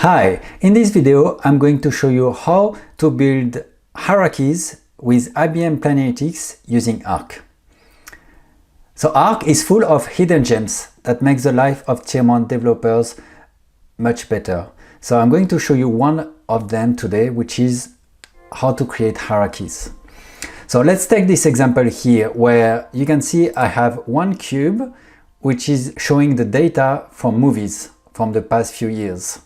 Hi, in this video I'm going to show you how to build hierarchies with IBM Planning Analytics using Arc. So Arc is full of hidden gems that makes the life of Tier 1 developers much better. So I'm going to show you one of them today, which is how to create hierarchies. So let's take this example here where you can see I have one cube which is showing the data from movies from the past few years.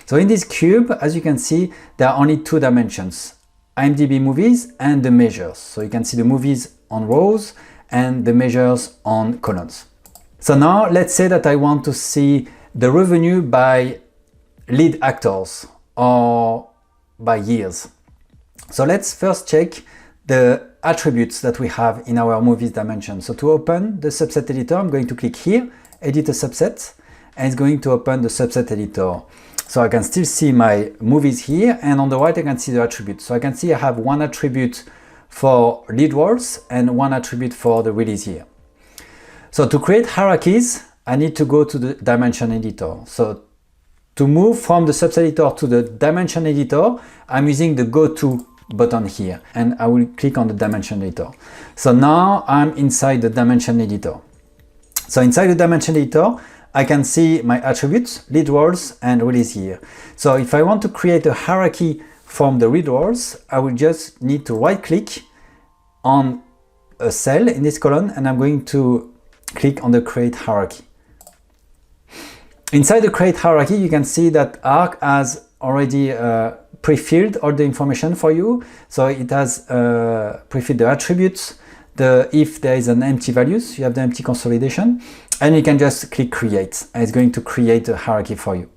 So in this cube, as you can see, there are only two dimensions, IMDb movies and the measures. So you can see the movies on rows and the measures on columns. So now let's say that I want to see the revenue by lead actors or by years. So let's first check the attributes that we have in our movies dimension. So to open the subset editor, I'm going to click here, edit a subset, and it's going to open the subset editor. So I can still see my movies here, and on the right I can see the attributes. So I can see I have one attribute for lead roles and one attribute for the release year. So to create hierarchies, I need to go to the dimension editor. So to move from the subset editor to the dimension editor, I'm using the go to button here, and I will click on the dimension editor. So now I'm inside the dimension editor. So inside the dimension editor, I can see my attributes, lead roles and release year. So if I want to create a hierarchy from the lead roles, I will just need to right click on a cell in this column, and I'm going to click on the create hierarchy. Inside the create hierarchy, you can see that Arc has already pre-filled all the information for you. So it has pre-filled the attributes, if there is an empty values, you have the empty consolidation, and you can just click create, and it's going to create a hierarchy for you.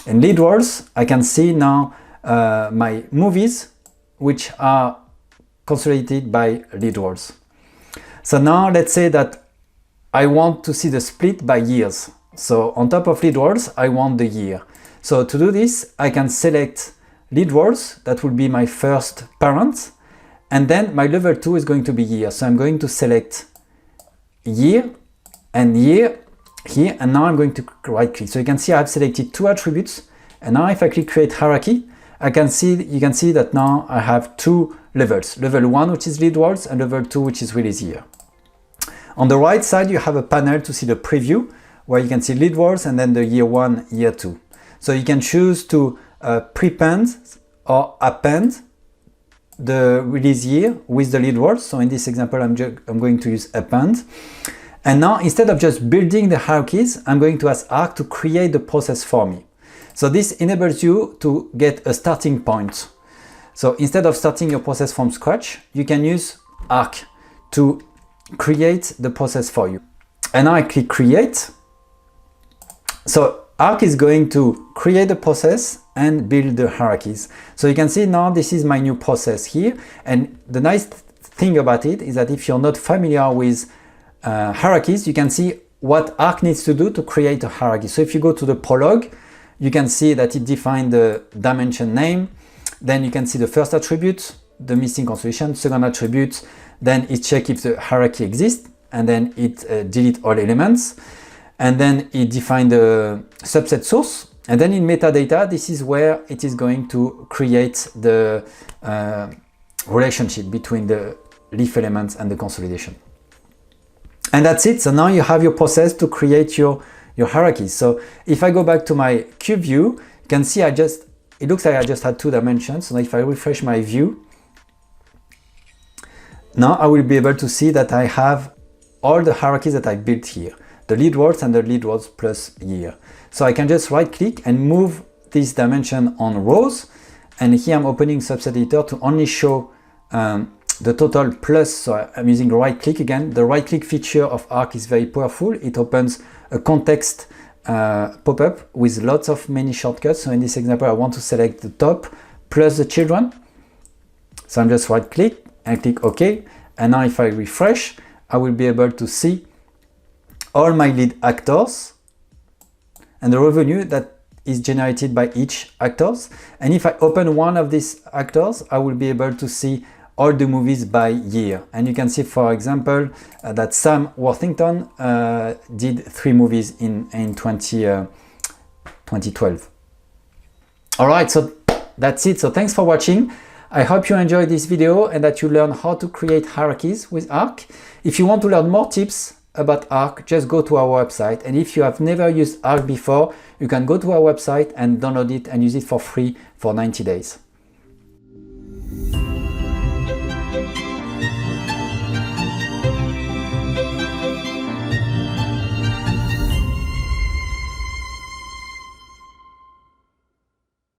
In lead roles, I can see now my movies, which are consolidated by lead roles. So now let's say that I want to see the split by years. So on top of lead roles, I want the year. So to do this, I can select lead roles, that will be my first parent, and then my level 2 is going to be year. So I'm going to select year and year here, and now I'm going to right click. So you can see I've selected two attributes, and now if I click create hierarchy, you can see that now I have two levels, level 1 which is lead roles and level 2 which is release year. On the right side you have a panel to see the preview where you can see lead roles and then the year 1, year 2. So you can choose to prepend or append the release year with the lead roles. So in this example, I'm going to use append. And now instead of just building the hierarchies, I'm going to ask Arc to create the process for me. So this enables you to get a starting point. So instead of starting your process from scratch, you can use Arc to create the process for you. And now I click create. So Arc is going to create the process and build the hierarchies. So you can see now this is my new process here. And the nice thing about it is that if you're not familiar with hierarchies, you can see what Arc needs to do to create a hierarchy. So if you go to the prologue, you can see that it defined the dimension name. Then you can see the first attribute, the missing consolidation, second attribute. Then it checks if the hierarchy exists, and then it deletes all elements. And then it defines the subset source. And then in metadata, this is where it is going to create the relationship between the leaf elements and the consolidation. And that's it. So now you have your process to create your hierarchies. So if I go back to my cube view, you can see it looks like I just had two dimensions. So if I refresh my view, now I will be able to see that I have all the hierarchies that I built here, the lead roles and the lead roles plus year. So I can just right click and move this dimension on rows. And here I'm opening subset editor to only show the total plus. So I'm using right click again. The right click feature of Arc is very powerful. It opens a context pop-up with lots of many shortcuts. So in this example, I want to select the top plus the children. So I'm just right click and click OK. And now if I refresh, I will be able to see all my lead actors and the revenue that is generated by each actors. And if I open one of these actors, I will be able to see all the movies by year. And you can see, for example, that Sam Worthington did 3 movies in 2012. All right, so that's it. So thanks for watching. I hope you enjoyed this video and that you learn how to create hierarchies with Arc. If you want to learn more tips about Arc, just go to our website. And if you have never used Arc before, you can go to our website and download it and use it for free for 90 days.